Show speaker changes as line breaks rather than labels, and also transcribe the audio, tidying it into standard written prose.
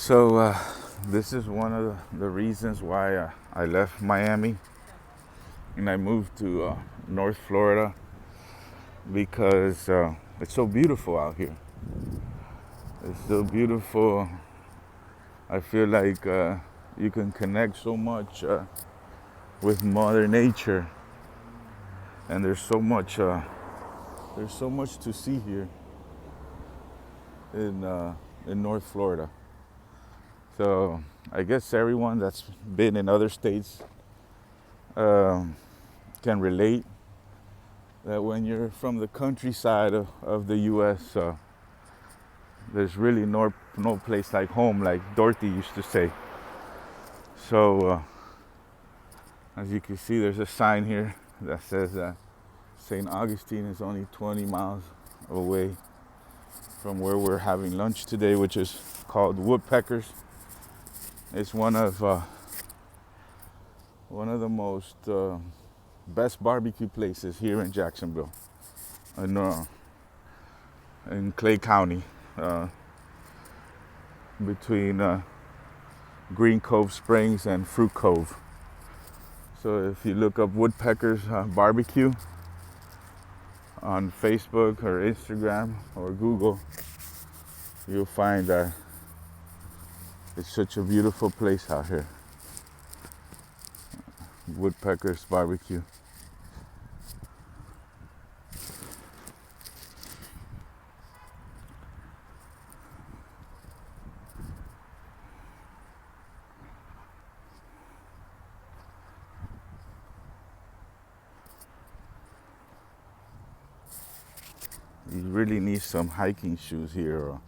This is one of the reasons why I left Miami and I moved to North Florida because it's so beautiful out here. It's so beautiful. I feel like you can connect so much with Mother Nature, and there's so much to see here in North Florida. So I guess everyone that's been in other states can relate that when you're from the countryside of the U.S., there's really no place like home, like Dorothy used to say. So as you can see, there's a sign here that says St. Augustine is only 20 miles away from where we're having lunch today, which is called Woodpeckers. It's one of the most best barbecue places here in Jacksonville, in Clay County, between Green Cove Springs and Fruit Cove. So if you look up Woodpeckers BBQ on Facebook or Instagram or Google, you'll find that it's such a beautiful place out here. Woodpeckers BBQ. You really need some hiking shoes here, or